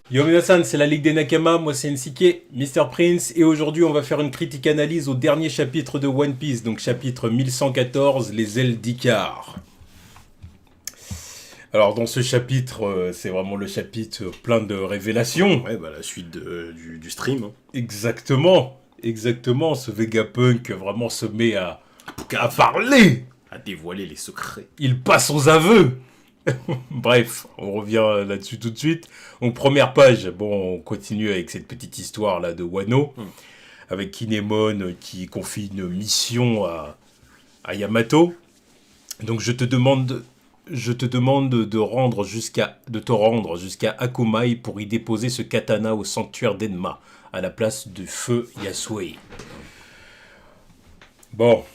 Yo Minasan, c'est la Ligue des Nakama, moi c'est NCK, Mr. Prince, et aujourd'hui on va faire une critique analyse au dernier chapitre de One Piece, donc chapitre 1114, les ailes d'Icar. Alors dans ce chapitre, c'est vraiment le chapitre plein de révélations. Ouais, bah la suite du stream. Hein. Exactement, ce Vegapunk vraiment se met à parler. À dévoiler les secrets. Il passe aux aveux. Bref, on revient là-dessus tout de suite. Donc première page, bon, on continue avec cette petite histoire là de Wano, avec Kinemon qui confie une mission à Yamato. Donc je te demande de te rendre jusqu'à Akomai pour y déposer ce katana au sanctuaire d'Enma, à la place du feu Yasue. Bon.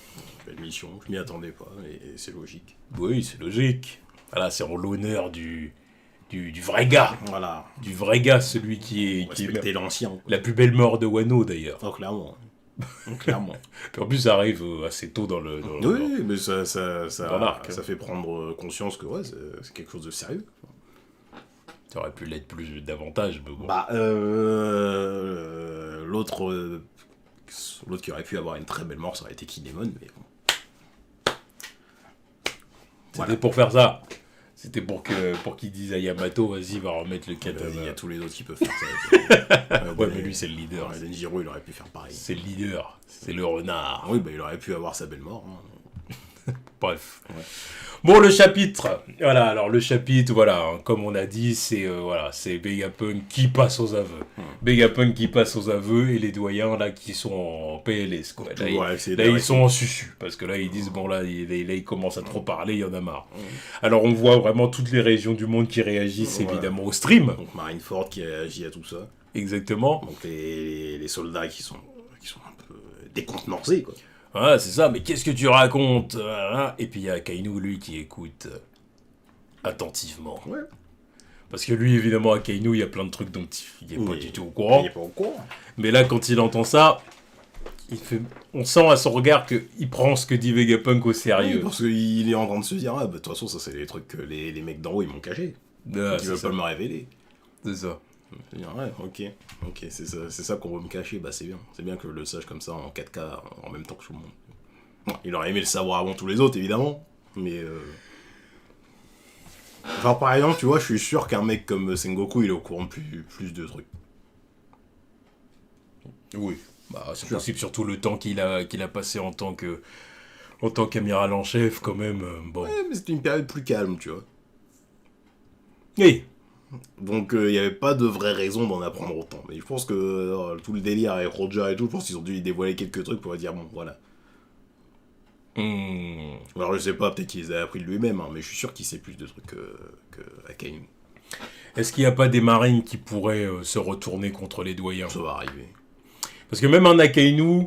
Belle mission, je m'y attendais pas, et c'est logique. Oui, c'est logique. Voilà, c'est en l'honneur du vrai gars. Voilà. Du vrai gars, celui qui est Respecter l'ancien. La plus belle mort de Wano, d'ailleurs. Oh, clairement. Clairement. En plus, ça arrive assez tôt dans le... Oui, mais ça fait prendre conscience que ouais, c'est quelque chose de sérieux. Ça aurait pu l'être plus davantage, mais bon. Bah, l'autre qui aurait pu avoir une très belle mort, ça aurait été Kinemon, mais bon. C'était pour faire ça. C'était pour qu'il dise à Yamato, vas-y, va remettre le katana. Il y a tous les autres qui peuvent faire ça. Ouais, mais lui, c'est le leader. Ouais, Denjiro, il aurait pu faire pareil. C'est le leader. C'est le renard. Oui, bah, il aurait pu avoir sa belle mort. Hein. Bref. Ouais. Bon, le chapitre. Voilà, alors le chapitre, voilà, hein, comme on a dit, c'est Vegapunk qui passe aux aveux. Vegapunk qui passe aux aveux et les doyens, là, qui sont en PLS, quoi. Là, ils sont en susu. Parce que là, ils disent, bon, là, ils commencent à trop parler, il y en a marre. Alors, on voit vraiment toutes les régions du monde qui réagissent, évidemment, au stream. Donc, Marineford qui réagit à tout ça. Exactement. Donc, les soldats qui sont un peu décontenancés, quoi. Ah, c'est ça, mais qu'est-ce que tu racontes? Et puis il y a Akainu, lui, qui écoute attentivement. Ouais. Parce que lui, évidemment, Akainu, il y a plein de trucs dont il n'est pas du tout au courant. Il n'est pas au courant. Mais là, quand il entend ça, on sent à son regard qu'il prend ce que dit Vegapunk au sérieux. Oui, parce qu'il est en train de se dire, ah, bah, de toute façon, ça, c'est les trucs que les mecs d'en haut, ils m'ont caché. Ah, ils veulent pas me révéler. C'est ça. Je veux dire, ouais, ok, c'est ça qu'on veut me cacher, bah c'est bien que je le sache comme ça en 4K en même temps que tout le monde. Bon, il aurait aimé le savoir avant tous les autres, évidemment, mais... Enfin, par exemple, tu vois, je suis sûr qu'un mec comme Sengoku, il est au courant de plus de trucs. Oui, bah, c'est possible, surtout le temps qu'il a passé en tant qu'amiral en chef, quand même, bon. Ouais, mais c'était une période plus calme, tu vois. Oui. Donc il n'y avait pas de vraie raison d'en apprendre autant. Mais je pense que tout le délire avec Roger et tout, je pense qu'ils ont dû lui dévoiler quelques trucs pour lui dire bon voilà. Alors je sais pas, peut-être qu'il les a appris de lui-même, hein, mais je suis sûr qu'il sait plus de trucs que Akainu. Est-ce qu'il n'y a pas des marines qui pourraient se retourner contre les doyens? Ça va arriver. Parce que même un Akainu,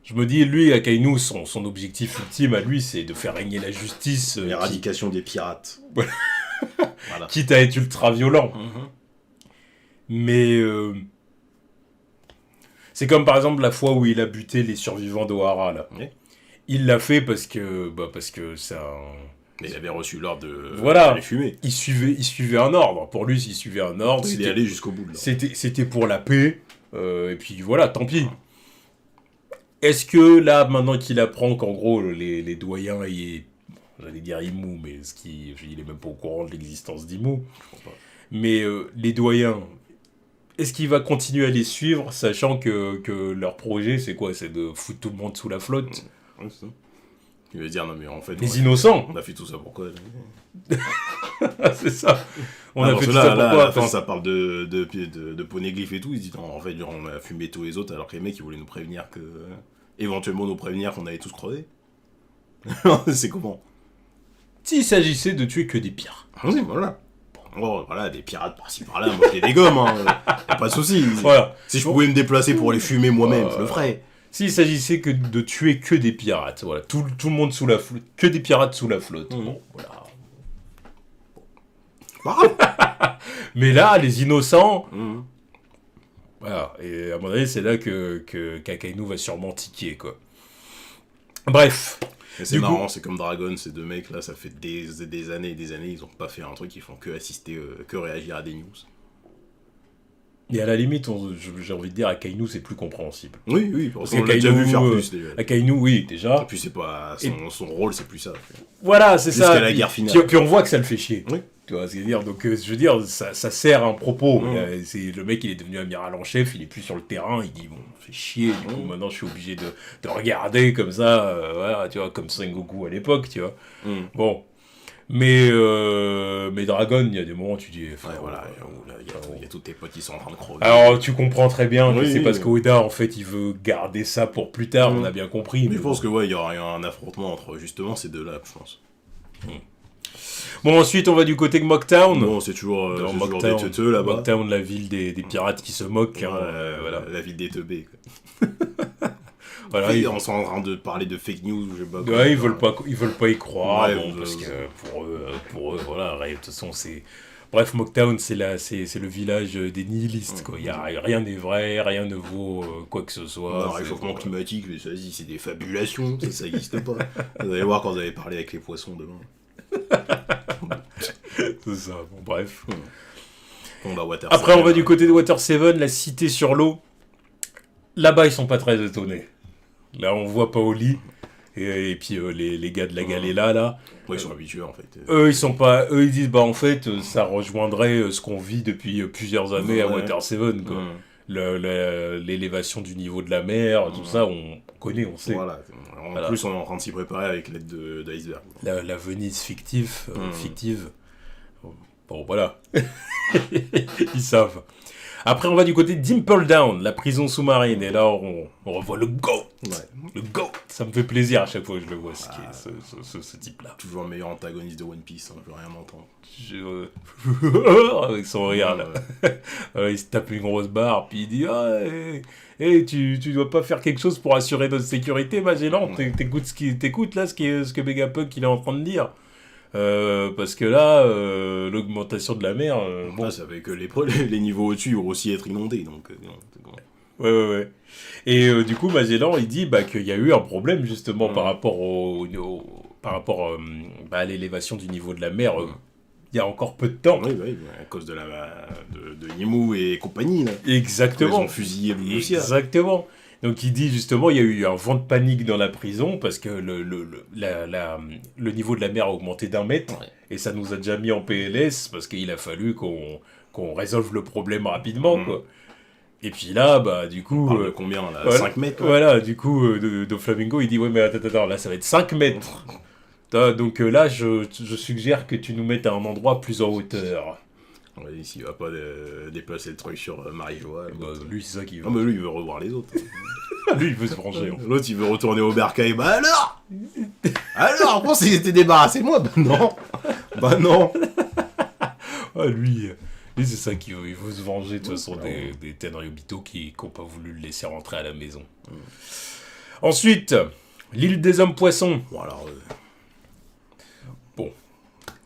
je me dis, lui, Akainu, son objectif ultime à lui, c'est de faire régner la justice. L'éradication des pirates. Voilà. Quitte à être ultra violent. Mais c'est comme par exemple la fois où il a buté les survivants d'Ohara là. Oui. Il l'a fait parce que c'est un... Mais il avait reçu l'ordre de les fumer. Il suivait un ordre. Pour lui, il suivait un ordre. Il est allé jusqu'au bout. C'était pour la paix. Et puis voilà, tant pis. Est-ce que là, maintenant qu'il apprend qu'en gros les doyens, j'allais dire Imu, mais il est même pas au courant de l'existence d'Imu. Mais les doyens, est-ce qu'il va continuer à les suivre, sachant que leur projet, c'est quoi? C'est de foutre tout le monde sous la flotte. Ouais, c'est ça. Il va dire, non mais en fait... Les innocents. On a fait tout ça pourquoi? C'est ça. On a fait tout ça pourquoi? À la fin, ça parle de poneglyph et tout. Il dit, non, en fait, on a fumé tous les autres, alors que les mecs, ils voulaient nous prévenir que... éventuellement nous prévenir qu'on allait tous crever. C'est comment? S'il s'agissait de tuer que des pires. Oui, voilà. Bon, voilà, des pirates par-ci par-là, moi je les dégomme, hein. Y'a pas de soucis. Voilà. Si je pouvais me déplacer pour les fumer moi-même, je le ferais. S'il s'agissait que de tuer que des pirates, voilà, tout le monde sous la flotte, que des pirates sous la flotte. Bon, voilà. Mais là, les innocents, voilà, et à mon avis, c'est là que Akainu va sûrement tiquer, quoi. Bref. Et c'est marrant, c'est comme Dragon, ces deux mecs là, ça fait des années et des années, ils ont pas fait un truc, ils font que assister, que réagir à des news. Et à la limite, j'ai envie de dire, Akainu, c'est plus compréhensible. Oui, Parce on l'a déjà vu faire plus, déjà. Akainu, oui, déjà. Et puis c'est pas... Son rôle, c'est plus ça. Voilà, c'est ça. Jusqu'à la guerre finale. Puis on voit que ça le fait chier. Oui. Tu vois ce que je veux dire. Donc, je veux dire, ça sert un propos. C'est le mec, il est devenu amiral en chef, il est plus sur le terrain, il dit, bon, fait chier, du coup, maintenant, je suis obligé de regarder comme ça, voilà, tu vois, comme Sengoku à l'époque, tu vois. Bon. Mais Dragon, il y a des moments où tu dis... voilà, il y a tous tes potes qui sont en train de crever. Alors, tu comprends très bien que c'est parce qu'Oda, en fait, il veut garder ça pour plus tard, on a bien compris. Mais je pense que, il y aura un affrontement entre, justement, ces deux-là, je pense. Bon, ensuite, on va du côté de Mocktown. Bon, c'est toujours des teuteux, là-bas. Mocktown, la ville des pirates qui se moquent. Voilà. La ville des teubés, quoi. Voilà, on est en train de parler de fake news, je sais pas. Ouais, ils veulent pas y croire, parce que pour eux, voilà, de toute façon, c'est... Bref, Mocktown, c'est le village des nihilistes, quoi. Rien n'est vrai, rien ne vaut quoi que ce soit. Le réchauffement climatique, c'est des fabulations, ça n'existe pas. Vous allez voir quand vous allez parler avec les poissons demain. C'est ça, bon, bref. Bon, bah, Water Après, 7, on va du côté de Water 7, la cité sur l'eau. Là-bas, ils sont pas très étonnés. Là, on voit Paoli et puis les gars de la Galela, là. Ouais, ils sont habitués, en fait. Eux, ils disent, bah, en fait, ça rejoindrait ce qu'on vit depuis plusieurs années à Water 7, quoi. L'élévation du niveau de la mer, tout ça, on connaît, on sait. Voilà. En plus, on est en train de s'y préparer avec l'aide d'Iceberg. La Venise fictive. Bon, voilà. Ils savent. Après, on va du côté de Dimple Down, la prison sous-marine. Et là, on revoit le GOAT. Ouais. Le GOAT. Ça me fait plaisir à chaque fois que je le vois, ce type-là. Toujours le meilleur antagoniste de One Piece, je veux rien m'entendre. Avec son rire, là. Il se tape une grosse barre, puis il dit tu dois pas faire quelque chose pour assurer notre sécurité, Magellan. T'écoutes là ce que Vegapunk il est en train de dire. Parce que là, l'augmentation de la mer... bon, ça fait que les niveaux au-dessus vont aussi être inondés, donc... Ouais. Et du coup, Magellan, il dit qu'il y a eu un problème, justement, par rapport à l'élévation du niveau de la mer, il y a encore peu de temps. Oui, à cause de Yemu et compagnie, là. Exactement. Ils ont fusillé Lucia. Exactement. Donc il dit justement, il y a eu un vent de panique dans la prison parce que le niveau de la mer a augmenté d'1 mètre et ça nous a déjà mis en PLS parce qu'il a fallu qu'on résolve le problème rapidement, quoi. Et puis là, bah du coup... On parle de combien, là, 5 mètres, quoi. Voilà, du coup, Doflamingo, il dit, ouais mais attends, là ça va être 5 mètres. Donc là, je suggère que tu nous mettes à un endroit plus en hauteur. Ouais, s'il va pas déplacer le truc sur Marie-Joie. Lui, c'est ça qu'il veut. Non, mais lui, il veut revoir les autres. Lui, il veut se venger. L'autre, il veut retourner au bercail. Bah alors, pourquoi s'il était débarrassé de moi? Bah non. Lui, c'est ça qu'il veut. Il veut se venger de toute façon des Tenryubito qui n'ont pas voulu le laisser rentrer à la maison. Ensuite, l'île des hommes poissons. Bon, alors...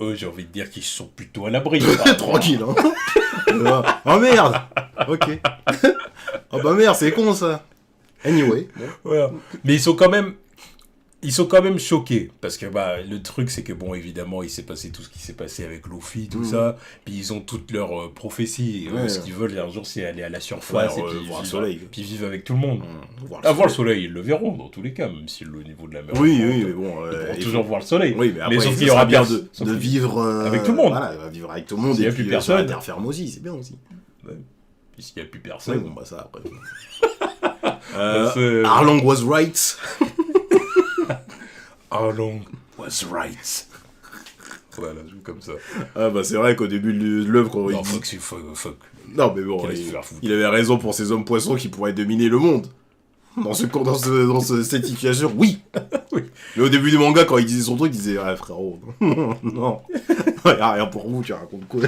Eux, j'ai envie de dire qu'ils sont plutôt à l'abri. Tranquille, hein. Oh merde. Ok. Oh bah merde, c'est con ça. Anyway. Bon. Voilà. Mais ils sont quand même choqués parce que le truc c'est que bon évidemment il s'est passé tout ce qui s'est passé avec Luffy tout ça, puis ils ont toutes leurs prophéties ce qu'ils veulent un jour c'est aller à la surface et puis voir le soleil, puis vivre avec tout le monde. Voir le soleil, ils le verront dans tous les cas même si le niveau de la mer mais bon ils pourront toujours voir le soleil. Oui, mais après sauf qu'il y aura bien de vivre avec tout le monde. Voilà, il va vivre avec tout le monde s'il et y a plus puis personne, sur la terre ferme aussi, c'est bien aussi. Puis s'il y a plus personne. Bon bah ça après. Arlong was right. Arlong was right. Voilà, comme ça. Ah bah c'est vrai qu'au début de l'œuvre quand il dit... fuck. Non mais bon, il avait raison pour ces hommes poissons qui pourraient dominer le monde. Dans cette situation, oui. Mais au début du manga, quand il disait son truc, il disait frérot, non. Y a rien pour vous, tu racontes quoi.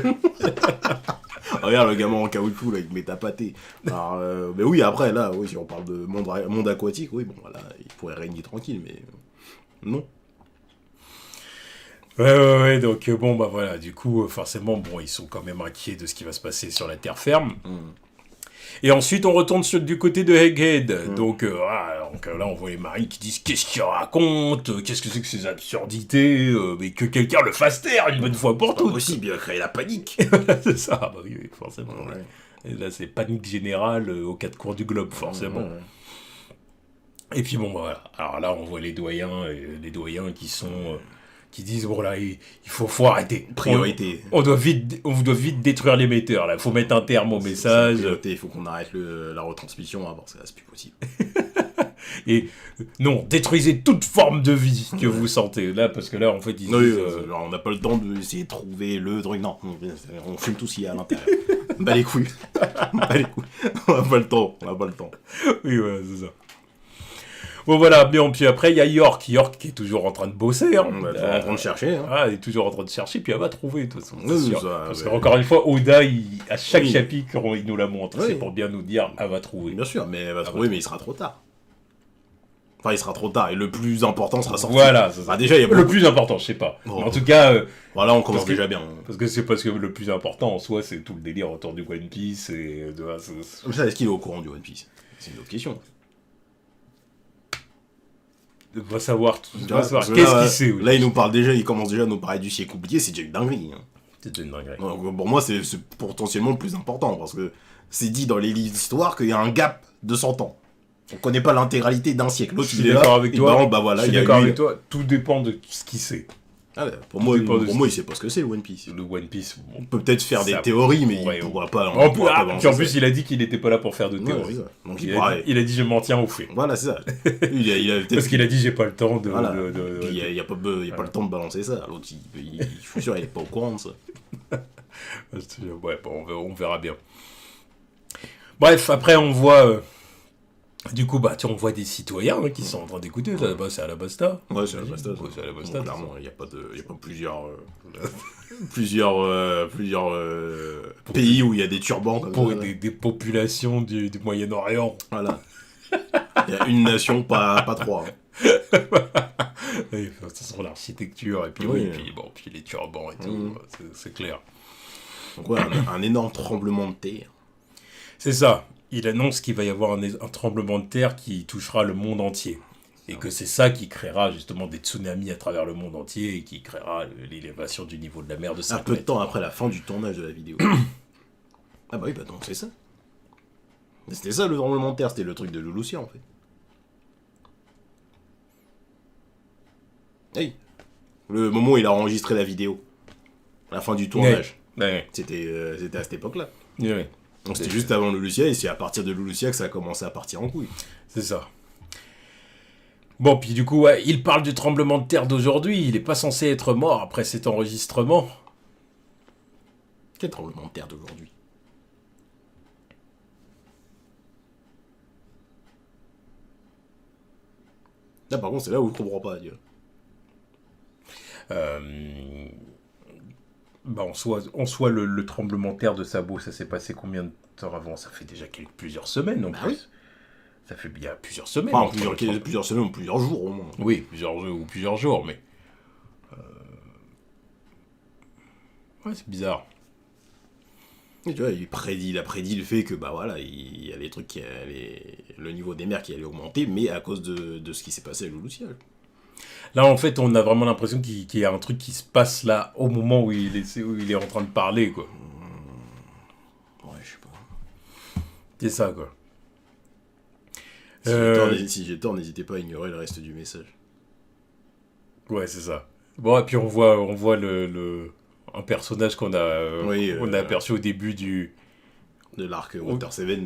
Regarde le gamin en caoutchouc là, il met ta pâtée. Alors, mais oui, après là, si on parle de monde aquatique, oui, bon voilà, il pourrait régner tranquille, mais non. Ouais, donc bon bah voilà, du coup forcément bon ils sont quand même inquiets de ce qui va se passer sur la terre ferme. Et ensuite on retourne du côté de Egghead. Donc là on voit les marines qui disent qu'est-ce qu'ils racontent, qu'est-ce que c'est que ces absurdités, mais que quelqu'un le fasse taire une bonne fois pour toutes. Aussi bien créer la panique. C'est ça, bah oui forcément. Et là, c'est panique générale aux quatre coins du globe, forcément. Ouais. Et puis bon, voilà. Alors là, on voit les doyens qui sont... qui disent, bon là, il faut arrêter. Priorité. On doit vite détruire l'émetteur, là. Il faut mettre un terme au message. Il faut qu'on arrête la retransmission, parce que là, c'est plus possible. Et non, détruisez toute forme de vie que vous sentez. Là, parce que là, en fait, ils disent... on n'a pas le temps d'essayer de trouver le truc. Non, on fume tout ce qu'il y a à l'intérieur. Bah les couilles. On n'a pas le temps. Oui, ouais, c'est ça. Bon, voilà. Bien, puis après, il y a York qui est toujours en train de bosser. Hein. On est toujours en train de chercher. Hein. Elle est toujours en train de chercher, puis elle va trouver, de toute façon. Parce ouais. qu'encore une fois, Oda, à chaque chapitre, il nous la montre. Oui. C'est pour bien nous dire, elle va trouver. Bien sûr, mais elle va trouver, mais il sera trop tard. Enfin, il sera trop tard, et le plus important sera sorti. Voilà, c'est ça. Bah, déjà, il y a le plus important, je sais pas. Mais en tout cas... voilà, on commence déjà bien. Parce que c'est parce que le plus important, en soi, c'est tout le délire autour du One Piece, et... Ça, est-ce qu'il est au courant du One Piece? C'est une autre question. Va savoir qu'est-ce qu'il sait. Oui. Là, il commence déjà à nous parler du siècle oublié, c'est déjà une dinguerie. Hein. C'est déjà une dinguerie. Donc, pour moi, c'est potentiellement le plus important, parce que c'est dit dans les livres d'histoire qu'il y a un gap de 100 ans. On connaît pas l'intégralité d'un siècle. L'autre, il est là, avec toi. Voilà, je suis d'accord avec toi, tout dépend de ce qu'il sait. Ah, pour moi, il sait pas ce que c'est le One Piece. Le One Piece, on peut peut-être faire des théories, mais il pourra pas. Puis en plus, il a dit qu'il n'était pas là pour faire de théories. Donc il a dit je m'en tiens au fait. Voilà, c'est ça. Parce qu'il a dit j'ai pas le temps de. Il n'y a pas le temps de balancer ça. L'autre, je suis sûr, il est pas au courant de ça. Ouais, bon, on verra bien. Bref, après on voit. Du coup, on voit des citoyens qui sont en train d'écouter. C'est à la Basta. Ouais, c'est à la Basta. C'est à la Basta. Clairement, il n'y a pas plusieurs pays où il y a des turbans. Des populations du Moyen-Orient. Voilà. Il y a une nation, pas trois. Oui, c'est sur l'architecture, et puis, puis les turbans et tout, c'est clair. Donc ouais, un énorme tremblement de terre. C'est ça. Il annonce qu'il va y avoir un tremblement de terre qui touchera le monde entier. Et que c'est ça qui créera justement des tsunamis à travers le monde entier et qui créera l'élévation du niveau de la mer de 5 mètres. Un peu de temps après la fin du tournage de la vidéo. Ah bah oui, donc c'est ça. C'était ça le tremblement de terre, c'était le truc de Lelouchia en fait. Hey. Le moment où il a enregistré la vidéo. À la fin du tournage. Ouais. C'était à cette époque-là. Ouais. Donc c'était juste avant Lelouchia, et c'est à partir de Lelouchia que ça a commencé à partir en couille. C'est ça. Bon, puis du coup, il parle du tremblement de terre d'aujourd'hui. Il n'est pas censé être mort après cet enregistrement. Quel tremblement de terre d'aujourd'hui? Là, par contre, c'est là où je comprends pas, Dieu. En soi, le tremblement de terre de Sabo, ça s'est passé combien de temps avant? Ça fait déjà plusieurs semaines, en plus. Oui. Ça fait bien plusieurs semaines. Enfin, plusieurs semaines ou plusieurs jours, au moins. Oui, plusieurs jours, mais... Ouais, c'est bizarre. Et tu vois, il a prédit le fait que, il y a des trucs le niveau des mers qui allait augmenter, mais à cause de ce qui s'est passé à Lelouchia. Là, en fait, on a vraiment l'impression qu'il y a un truc qui se passe là, au moment où il est en train de parler, quoi. Ouais, je sais pas. C'est ça, quoi. Si j'ai tort, n'hésitez pas à ignorer le reste du message. Ouais, c'est ça. Bon, et puis on voit un personnage qu'on a aperçu au début de l'arc Water 7.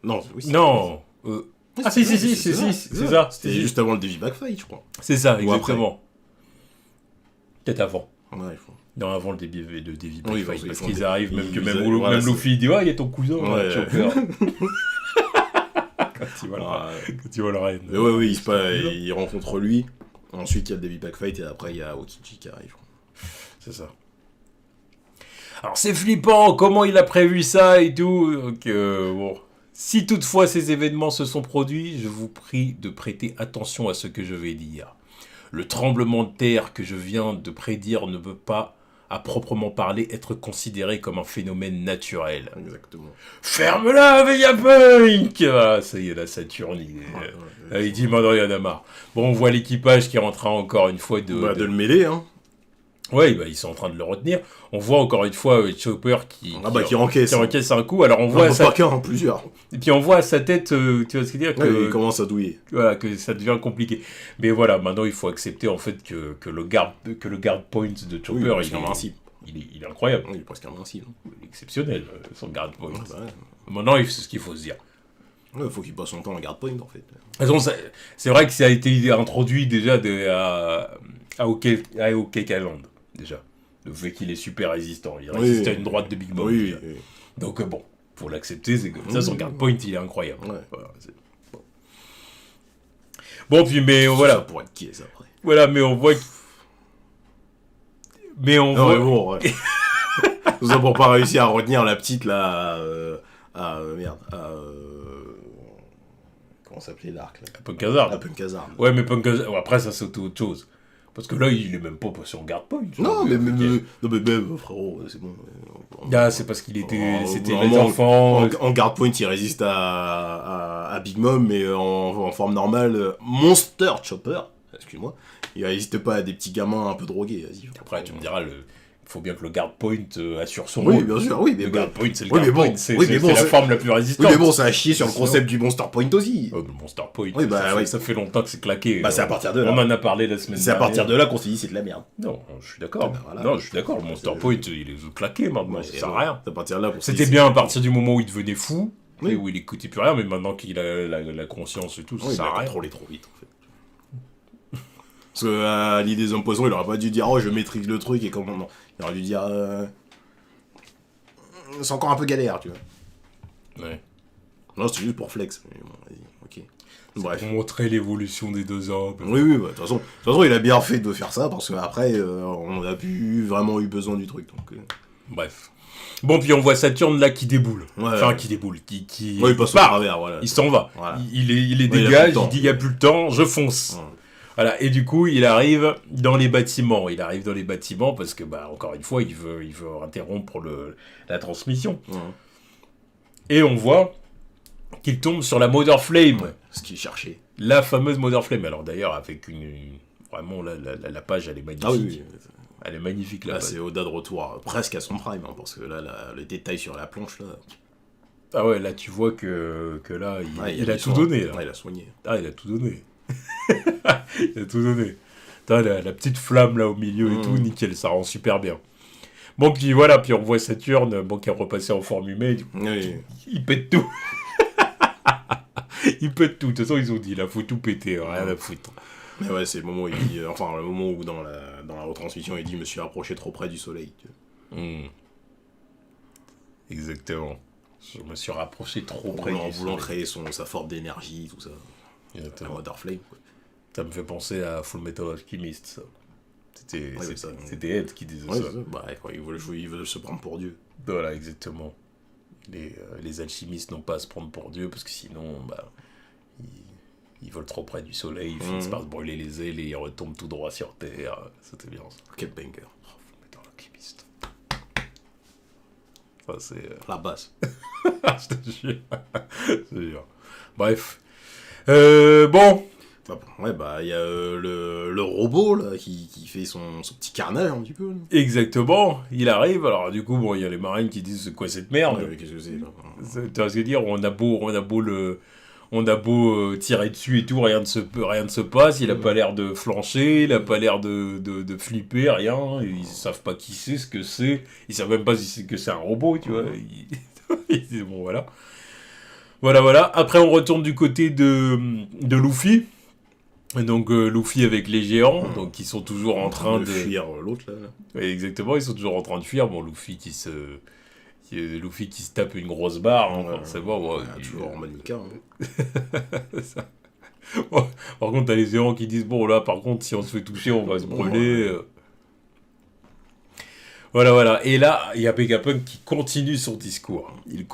Non, oui. Non. Si, c'est ça. C'était juste avant le Davy Back Fight, je crois. C'est ça, exactement. Peut-être avant. Ouais, il faut. Non, avant le Davy Back Fight, parce qu'ils arrivent, même Luffy dit, il y a ton cousin, Chopper. Quand il voit le reine. Oui, il rencontre lui. Ensuite, il y a le Davy Back Fight, et après, il y a Okichi qui arrive. C'est ça. Alors, c'est flippant, comment il a prévu ça et tout. Donc, bon... Si toutefois ces événements se sont produits, je vous prie de prêter attention à ce que je vais dire. Le tremblement de terre que je viens de prédire ne veut pas, à proprement parler, être considéré comme un phénomène naturel. Exactement. Ferme-la, Vegapunk! Ah, ça y est, la Saturne, il dit, maintenant, il y en a marre. Bon, on voit l'équipage qui est en train encore une fois de le mêler, hein. Ouais, bah, ils sont en train de le retenir. On voit encore une fois Chopper qui encaisse. Qui encaisse un coup. Alors on voit pas qu'un, plusieurs. Et puis on voit à sa tête, tu vois ce que je veux dire, que il commence à douiller. Voilà, que ça devient compliqué. Mais voilà, maintenant il faut accepter en fait que le guard point de Chopper, il est incroyable. Il est presque invincible. Il est exceptionnel, son guard point. Ouais. Maintenant, c'est ce qu'il faut se dire. Il faut qu'il passe son temps en guard point en fait. De toute façon, c'est vrai que ça a été introduit déjà à OK Island, déjà. Le fait qu'il est super résistant. Il résiste à une droite de Big Mom. Oui. Donc bon, faut l'accepter, c'est comme ça, son guard point, il est incroyable. Ouais. Voilà, bon, puis, mais voilà. Ça pourrait être qui est ça après. Voilà, mais on voit. Mais on voit. Mais bon, ouais. Tout ça pour pas réussir à retenir la petite là. Comment s'appelait l'arc là? Punk Hazard. La Punk Hazard. Ouais, mais Punk Hazard. Après, ça c'est autre chose. Parce que là, il est même pas sur guard point. Non, mais frérot, c'est bon. Ah, c'est parce qu'il était. C'était les enfants. En guard point, il résiste à Big Mom, mais en forme normale, Monster Chopper, excuse-moi, il résiste pas à des petits gamins un peu drogués. Vas-y. Après, tu me diras, il faut bien que le guard point assure son rôle. Oui, bien sûr, oui. Le guard point, c'est le guard point. C'est la forme la plus résistante. Oui, mais bon, ça a chié sur le concept du Monster Point aussi. Oh, le Monster Point, ça fait longtemps que c'est claqué. Bah, c'est à partir de là. On en a parlé la semaine dernière. C'est à partir de là qu'on s'est dit c'est de la merde. Non, je suis d'accord. Voilà. Non, je suis d'accord. Le Monster Point, il est claqué maintenant. Ça sert à rien. C'est à partir de là. C'était bien à partir du moment où il devenait fou, et où il écoutait plus rien, mais maintenant qu'il a la conscience et tout, ça sert à rien. Il a contrôlé trop vite en fait. Parce que à l'idée des hommes poissons, il aurait pas dû dire oh je maîtrise le truc et comment non. Il aurait dû dire c'est encore un peu galère, tu vois. Ouais. Non, c'est juste pour flex. Mais bon, vas-y, ok. Bref. Pour montrer l'évolution des deux hommes. Oui, bah, de toute façon, il a bien fait de faire ça parce qu'après, on n'a plus vraiment eu besoin du truc. Donc, Bref. Bon, puis on voit Saturne là qui déboule. Qui déboule. Ouais, il passe au travers, voilà. Il s'en va. Voilà. Il les dégage, il dit il n'y a plus le temps, je fonce. Ouais. Voilà, et du coup, il arrive dans les bâtiments. Il arrive dans les bâtiments parce que, bah, encore une fois, il veut interrompre la transmission. Ouais. Et on voit qu'il tombe sur la Mother Flame. Ouais, ce qu'il cherchait. La fameuse Mother Flame. Alors d'ailleurs, avec vraiment, la page, elle est magnifique. Ah oui. Elle est magnifique, là. Là, c'est Oda de retour, presque à son prime, hein, parce que là, les détails sur la planche, là... Ah ouais, là, tu vois que là, il a tout donné. Là. Ah, il a soigné. Ah, il a tout donné. Il a tout donné. La petite flamme là au milieu et tout, nickel, ça rend super bien. Bon, puis voilà, puis on voit Saturne, qui a repassé en forme humaine, il pète tout. Il pète tout. De toute façon, ils ont dit, là, faut tout péter, rien à foutre. Mais ouais, c'est le moment où il dit, le moment où dans la retransmission, il dit, je me suis approché trop près du soleil. Exactement. Je me suis rapproché trop près en voulant créer sa forme d'énergie, tout ça. La Mother Flame, quoi. Ça me fait penser à Full Metal Alchemist, ça. C'était Ed qui disait ça. Bah, quand ils veulent se prendre pour Dieu. Voilà, exactement. Les alchimistes n'ont pas à se prendre pour Dieu, parce que sinon, bah, ils volent trop près du soleil, ils finissent par se brûler les ailes et ils retombent tout droit sur Terre. C'était bien ça. Quel banger. Full Metal Alchemist. Ça, c'est... La base. Je te jure. Je te jure. Bref. Bon... Ouais, bah, il y a le robot, là, qui fait son petit carnage, un petit peu. Là. Exactement, il arrive, alors du coup, bon, il y a les marines qui disent, c'est quoi cette merde? Ouais, qu'est-ce que c'est, là? Tu vois ce que je veux dire, on a beau tirer dessus et tout, rien ne se passe, il a pas l'air de flancher, il a pas l'air de flipper, rien, ils savent pas qui c'est, ce que c'est, ils savent même pas si c'est que c'est un robot, tu vois, bon, voilà. Voilà, après on retourne du côté de Luffy. Donc Luffy avec les géants, donc qui sont toujours en train de fuir l'autre là. Oui, exactement, ils sont toujours en train de fuir. Bon, Luffy qui se tape une grosse barre, hein, forcément. Ouais, toujours en manica. Hein. Ça. Bon, par contre, t'as les géants qui disent bon là, par contre, si on se fait toucher, on va se brûler. Voilà. Et là, il y a Vegapunk qui continue son discours. Il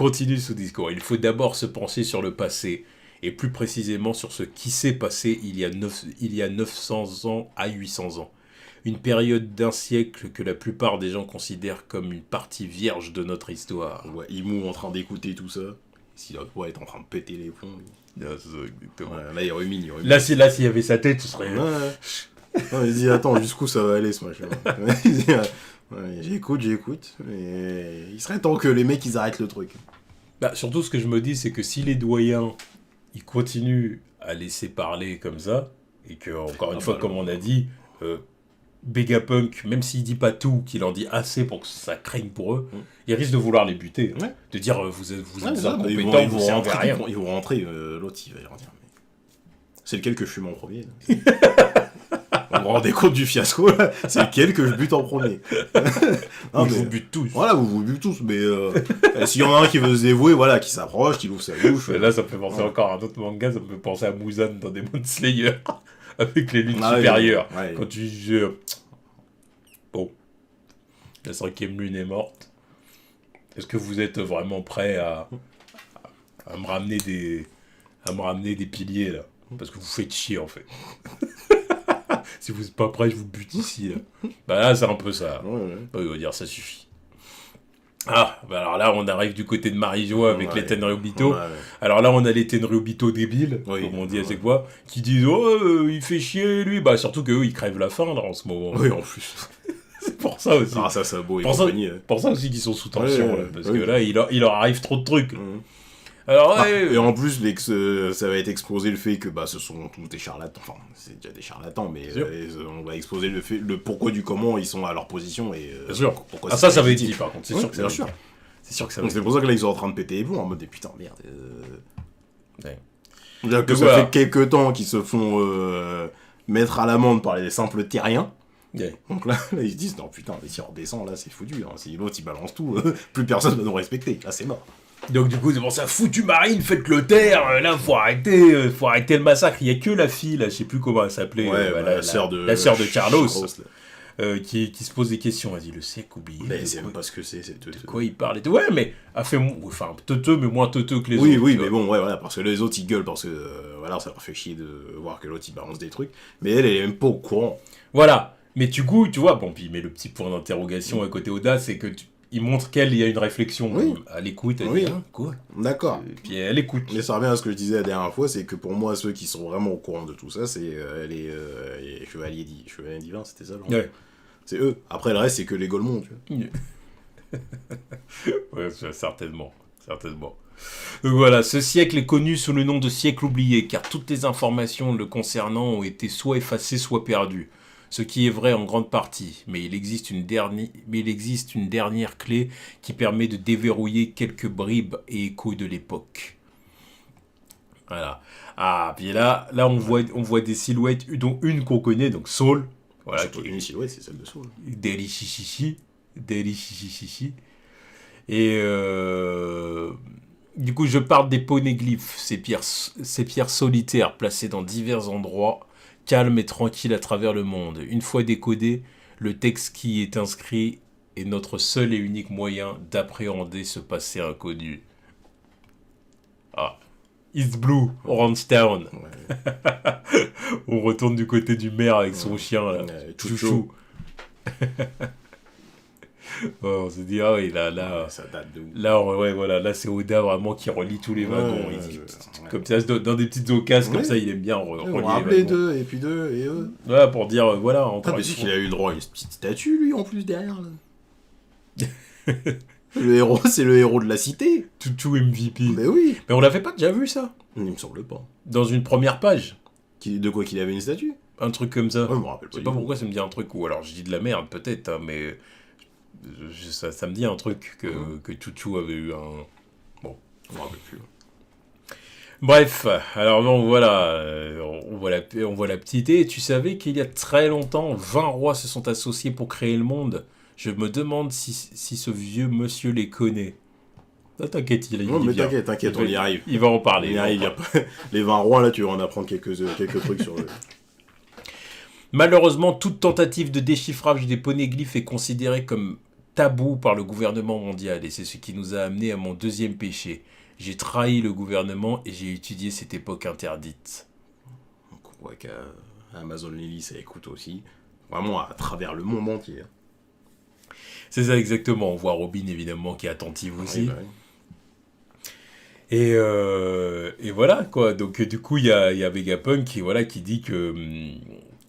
faut d'abord se pencher sur le passé. Et plus précisément sur ce qui s'est passé il y a 900 ans à 800 ans. Une période d'un siècle que la plupart des gens considèrent comme une partie vierge de notre histoire. Ouais, Imu en train d'écouter tout ça. S'il doit être en train de péter les plombs. Yeah, c'est ça, exactement. Ouais, là, il rumine. Là, s'il y avait sa tête, ce serait... Ouais. Non, il dit, attends, jusqu'où ça va aller, ce machin. Il dit, ouais, j'écoute. Et il serait temps que les mecs, ils arrêtent le truc. Bah, surtout, ce que je me dis, c'est que si les doyens, ils continuent à laisser parler comme ça, et que, encore une fois, comme on a dit, Vegapunk, même s'il dit pas tout, qu'il en dit assez pour que ça craigne pour eux, il risque de vouloir les buter. Ouais. De dire, vous êtes incompétents, vous servez à rien. Ils vont rentrer, l'autre, il va leur dire, mais c'est lequel que je fume en premier Vous vous rendez compte du fiasco, là? C'est lequel que je bute en premier? Non, mais vous butez tous. Voilà, vous butez tous, mais s'il y en a un qui veut se dévouer, voilà, qui s'approche, qui ouvre sa bouche. Là, ça me fait penser encore à un autre manga, ça me fait penser à Muzan dans Demon Slayer, avec les lunes supérieures. Ouais. Quand tu dis, bon, la 5e lune est morte, est-ce que vous êtes vraiment prêt à me ramener des piliers, là? Parce que vous faites chier, en fait. Si vous n'êtes pas prêt, je vous bute ici. Là. Bah là, c'est un peu ça. Ouais. Il va dire, ça suffit. Ah, bah alors là, on arrive du côté de Marie-Joie avec les Tenryubito. Ouais. Alors là, on a les Tenryubito débiles, Oui. comme on dit à chaque fois, qui disent, oh, il fait chier, lui. Bah surtout qu'eux, ils crèvent la faim, là, en ce moment. Oui, en plus. C'est pour ça aussi. Ah, ça, c'est beau et pour compagnie. pour ça aussi qu'ils sont sous tension, là, parce que là, il leur arrive trop de trucs. Alors, et en plus, ça va être exposé le fait que ce sont tous des charlatans. Enfin, c'est déjà des charlatans, mais on va exposer le pourquoi du comment ils sont à leur position. Et, bien sûr. Pourquoi ça va être dit, par contre. C'est sûr que ça va être sûr. C'est sûr que ça va être C'est pour ça que là, ils sont en train de péter les plombs en mode, putain, merde. Ouais. Que ça fait quelques temps qu'ils se font mettre à l'amende par les simples terriens. Yeah. Donc là, ils se disent, non putain, mais si on redescend, là, c'est foutu. Hein. Si l'autre, il balance tout, plus personne va nous respecter. Là, c'est mort. Donc du coup, c'est pour ça, foutu Marine, faites-le taire, là, faut arrêter le massacre. Il y a que la fille, là, je sais plus comment elle s'appelait, la sœur de Carlos, qui se pose des questions. Vas-y, le sec, oublié. Mais c'est même pas ce que c'est de quoi il parle et tout. Ouais, mais a fait, enfin, teuteux, mais moins teuteux que les autres. Oui, mais bon, ouais, voilà, parce que les autres, ils gueulent, parce que, voilà, ça leur fait chier de voir que l'autre, il balance des trucs. Mais elle est même pas au courant. Voilà. Mais du coup, tu vois, bon, puis il met le petit point d'interrogation à côté Oda, c'est que il montre qu'elle, il y a une réflexion à l'écoute. Elle dit, hein, quoi? D'accord. Et puis elle écoute. Mais ça revient à ce que je disais la dernière fois, c'est que pour moi, ceux qui sont vraiment au courant de tout ça, c'est les chevaliers divins, c'était ça, genre. Ouais. C'est eux. Après, le reste, c'est que les Golemons, tu vois. Ouais, certainement. Donc voilà, ce siècle est connu sous le nom de siècle oublié, car toutes les informations le concernant ont été soit effacées, soit perdues. Ce qui est vrai en grande partie, mais il existe une dernière clé qui permet de déverrouiller quelques bribes et échos de l'époque. Voilà. Ah, puis là on voit des silhouettes, dont une qu'on connaît, donc Saul. Voilà, une silhouette, c'est celle de Saul. Deli Chichichi. Et du coup, je parle des poneglyphes, ces pierres solitaires placées dans divers endroits, calme et tranquille à travers le monde. Une fois décodé, le texte qui est inscrit est notre seul et unique moyen d'appréhender ce passé inconnu. Ah, East Blue, Orange Town. Ouais. On retourne du côté du maire avec son chien, là. Chouchou. Ouais, on se dit, ah oui, là, ça date de où? Là, c'est Oda vraiment qui relie tous les wagons. Comme ça, dans des petites occasions, comme ça, il aime bien relier deux, et puis deux, et eux. Ouais, pour dire, voilà. Parce qu'il a eu le droit à une petite statue, lui, en plus, derrière, là. Le héros, c'est le héros de la cité. Chouchou MVP. Mais oui. Mais on l'avait pas déjà vu, ça? Il me semble pas. Dans une première page. De quoi, qu'il avait une statue? Un truc comme ça. Ouais, je me rappelle pas. Je sais pas pourquoi ça me dit un truc, ou alors je dis de la merde, peut-être, hein, mais... Ça me dit un truc que Chouchou avait eu un... Bon, on ne rappelle plus. Bref, alors bon, voilà, on voit la petite. Et tu savais qu'il y a très longtemps, 20 rois se sont associés pour créer le monde. Je me demande si ce vieux monsieur les connaît. Ah, t'inquiète, non, mais t'inquiète, on y arrive. Il va en parler. On y arrive. Les 20 rois, là, tu vas en apprendre quelques trucs sur eux. Malheureusement, toute tentative de déchiffrage des poneglyphes est considérée comme tabou par le gouvernement mondial, et c'est ce qui nous a amené à mon deuxième péché. J'ai trahi le gouvernement et j'ai étudié cette époque interdite. Donc on voit qu'à Amazon Lily, ça écoute aussi, vraiment à travers le monde entier. C'est ça exactement, on voit Robin évidemment qui est attentive aussi. Oui, bah oui. Et voilà quoi, donc du coup il y a Vegapunk qui dit que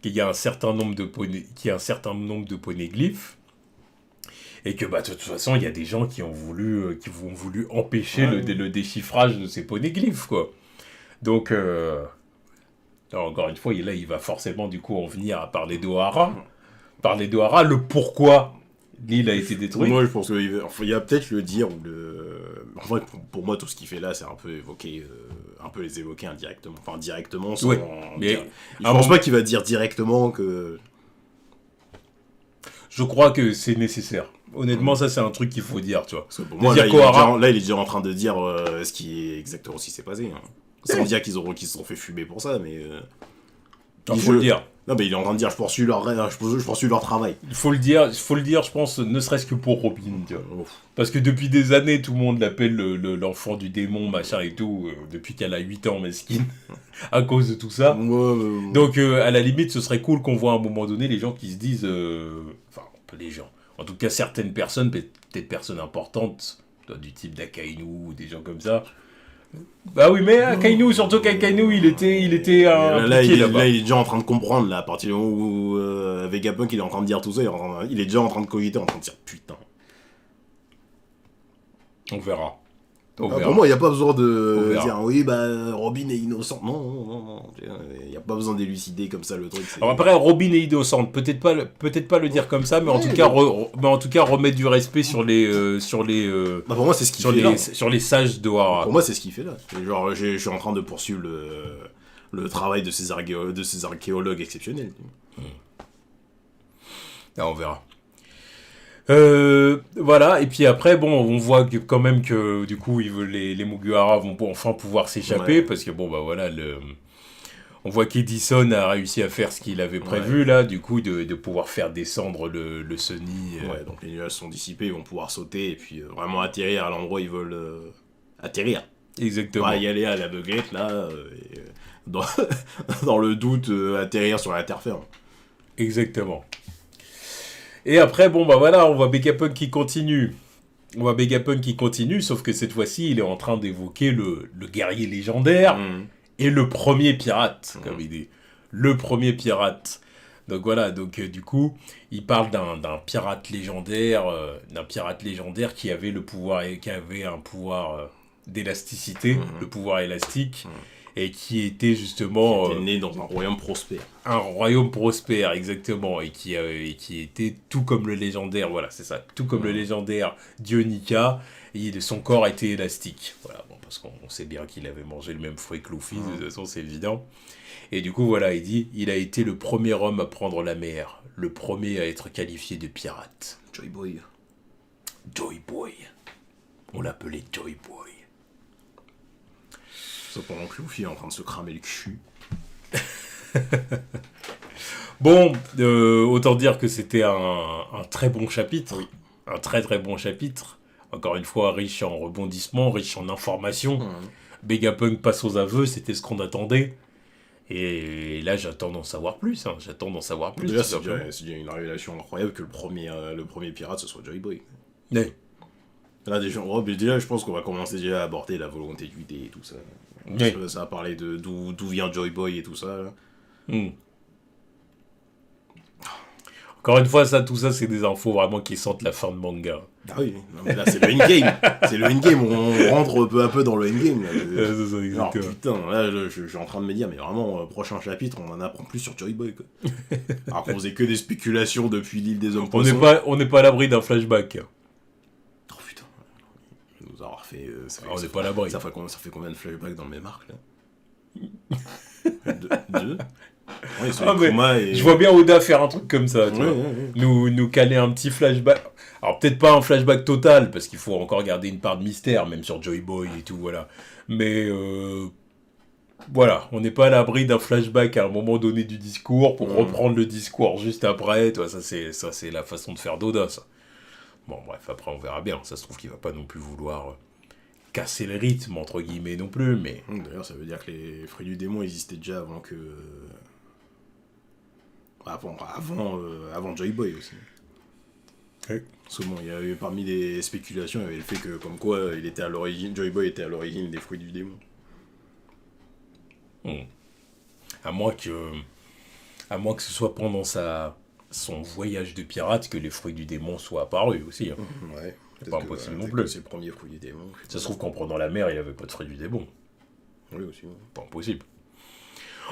qu'il y a un certain nombre de poneglyphes. Et que, de toute façon, il y a des gens qui ont voulu empêcher le déchiffrage de ces poneglyphes, quoi. Donc, alors, encore une fois, là, il va forcément, du coup, en venir à parler d'Ohara. Parler d'Ohara, le pourquoi l'île a été détruite. Moi, je pense qu'il y a peut-être le dire ou le... En fait, pour moi, tout ce qu'il fait là, c'est un peu évoquer... un peu les évoquer indirectement. Enfin, directement, sans... mais... Je pense pas qu'il va dire directement que... Je crois que c'est nécessaire. Honnêtement, ça, c'est un truc qu'il faut dire, tu vois. Parce que pour moi, là, il est déjà en train de dire ce qui est exactement ce qui s'est passé. Hein. Sans dire qu'ils se sont fait fumer pour ça, mais... Il faut le dire. Non, mais il est en train de dire, je poursuis leur travail. Il faut le dire, je pense, ne serait-ce que pour Robin, tu vois. Parce que depuis des années, tout le monde l'appelle l'enfant du démon, machin et tout, depuis qu'elle a 8 ans, mesquine, à cause de tout ça. Donc, à la limite, ce serait cool qu'on voit à un moment donné les gens qui se disent... Enfin, les gens. En tout cas, certaines personnes, peut-être personnes importantes, du type d'Akainu ou des gens comme ça... Bah oui, mais Akainu, surtout qu'Akainu, il était là, il est déjà en train de comprendre, là, à partir du moment où Vegapunk, il est en train de dire tout ça, il est déjà en train de cogiter, en train de dire putain. On verra. Pour moi, il n'y a pas besoin de dire oui, Robin est innocente. Non. Il n'y a pas besoin d'élucider comme ça le truc. Alors après, Robin est innocente. Peut-être pas le dire comme ça, mais en tout cas, remettre du respect sur les. Pour moi, c'est ce qu'il fait là. Sur les sages d'Ohara. Pour moi, c'est ce qu'il fait là. Genre, je suis en train de poursuivre le travail de ces archéologues exceptionnels. On verra. Voilà, et puis après, on voit quand même que du coup, les Mugiwara vont enfin pouvoir s'échapper, parce que on voit qu'Edison a réussi à faire ce qu'il avait prévu, là, du coup, de pouvoir faire descendre le Sunny. Donc les nuages sont dissipés, ils vont pouvoir sauter, et puis vraiment atterrir à l'endroit où ils veulent atterrir. Exactement. Pas y aller à l'aveuglette, là, dans le doute, atterrir sur la terre ferme. Exactement. Et après, on voit Vegapunk qui continue. Sauf que cette fois-ci, il est en train d'évoquer le guerrier légendaire et le premier pirate, comme il dit. Le premier pirate. Donc voilà, du coup, il parle d'un pirate légendaire, qui avait un pouvoir d'élasticité, le pouvoir élastique. Et qui était justement... Qui était né dans un royaume prospère. Un royaume prospère, exactement. Et qui était tout comme le légendaire, voilà, c'est ça. Tout comme le légendaire Dionica, son corps était élastique. Voilà, parce qu'on sait bien qu'il avait mangé le même fruit que Luffy, de toute façon, c'est évident. Et du coup, voilà, il dit, il a été le premier homme à prendre la mer. Le premier à être qualifié de pirate. Joy Boy. Joy Boy. On l'appelait Joy Boy. Ça pendant que Luffy est en train de se cramer le cul. Autant dire que c'était un très bon chapitre. Oui. Un très très bon chapitre. Encore une fois, riche en rebondissements, riche en informations. Vegapunk passe aux aveux, c'était ce qu'on attendait. Et là, j'attends d'en savoir plus. Déjà, c'est déjà une révélation incroyable que le premier pirate, ce soit Joy Boy. Oui. Là, déjà, je pense qu'on va commencer déjà à aborder la volonté du dé et tout ça. Oui. Ça va parler de d'où vient Joy Boy et tout ça. Encore une fois, tout ça, c'est des infos vraiment qui sentent la fin de manga. Ah oui, non, mais là, c'est le endgame. C'est le endgame, on rentre peu à peu dans le endgame. C'est ça, exactement. Alors, putain, là, je suis en train de me dire, mais vraiment, prochain chapitre, on en apprend plus sur Joy Boy, quoi. Alors qu'on faisait que des spéculations depuis l'île des hommes poissons. On n'est pas à l'abri d'un flashback. Oh putain, il nous a refait... on n'est pas à l'abri. Ça fait combien de flashbacks dans le même arc, là Deux. Ouais, je vois bien Oda faire un truc comme ça, tu vois. Nous caler un petit flashback. Alors peut-être pas un flashback total, parce qu'il faut encore garder une part de mystère, même sur Joy Boy et tout, voilà. Mais voilà, on n'est pas à l'abri d'un flashback à un moment donné du discours, pour reprendre le discours juste après, toi, ça c'est la façon de faire d'Oda, ça. Bon bref, après on verra bien, ça se trouve qu'il va pas non plus vouloir casser le rythme, entre guillemets, non plus, mais... D'ailleurs, ça veut dire que les fruits du démon existaient déjà avant que... Avant Joy Boy aussi. Oui. Parce que il y avait parmi les spéculations, il y avait le fait que, comme quoi, Joy Boy était à l'origine des fruits du démon. À moins que À moins que ce soit pendant son voyage de pirate que les fruits du démon soient apparus aussi. Hein. Ouais. C'est pas impossible non plus. C'est le premier fruit du démon. Ça se trouve qu'en prenant la mer, il avait pas de fruits du démon. Oui, aussi. Pas impossible.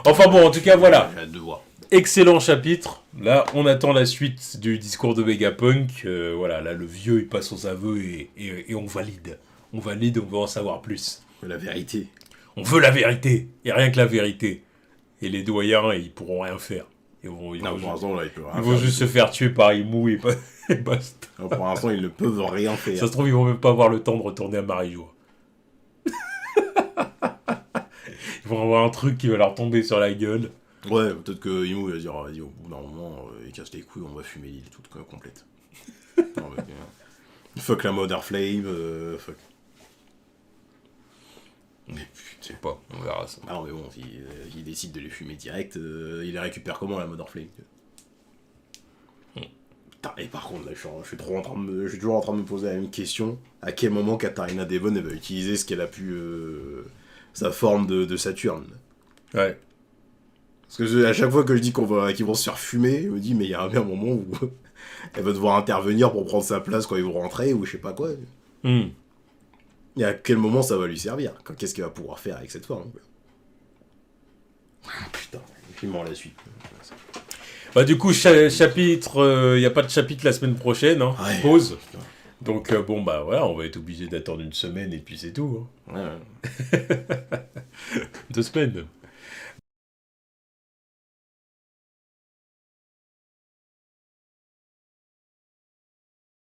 Enfin bon, en tout cas, voilà. J'ai hâte de voir. Excellent chapitre. Là, on attend la suite du discours de Vegapunk. Voilà, là, le vieux, il passe aux aveux et on valide. On valide, on veut en savoir plus. La vérité. On veut la vérité. Et rien que la vérité. Et les doyens, ils pourront rien faire. Ils vont juste se faire tuer par Imou et basta. Non, pour l'instant, ils ne peuvent rien faire. Ça se trouve, ils vont même pas avoir le temps de retourner à Marijoa. Ils vont avoir un truc qui va leur tomber sur la gueule. Ouais, peut-être que Imou va dire, vas-y, au bout d'un moment, il casse les couilles, on va fumer l'île toute complète. Non, mais, fuck la Mother Flame, fuck. Mais je sais pas, on verra ça. Ah non, mais bon, il décide de les fumer direct, il les récupère comment la Mother Flame? Putain, et par contre, là, je suis toujours en train de me poser la même question. À quel moment Katarina Devon elle va utiliser ce qu'elle a pu. Sa forme de Saturne? Ouais. Parce que à chaque fois que je dis qu'ils vont se faire fumer, je me dis, mais il y a bien un moment où elle va devoir intervenir pour prendre sa place quand ils vont rentrer, ou je sais pas quoi. Et à quel moment ça va lui servir? Qu'est-ce qu'elle va pouvoir faire avec cette forme? Ah putain, filmons la suite. Bah du coup, chapitre, il n'y a pas de chapitre la semaine prochaine, hein. Ouais. Pause. Donc bon bah voilà, on va être obligé d'attendre une semaine et puis c'est tout. Hein. Ouais. 2 semaines.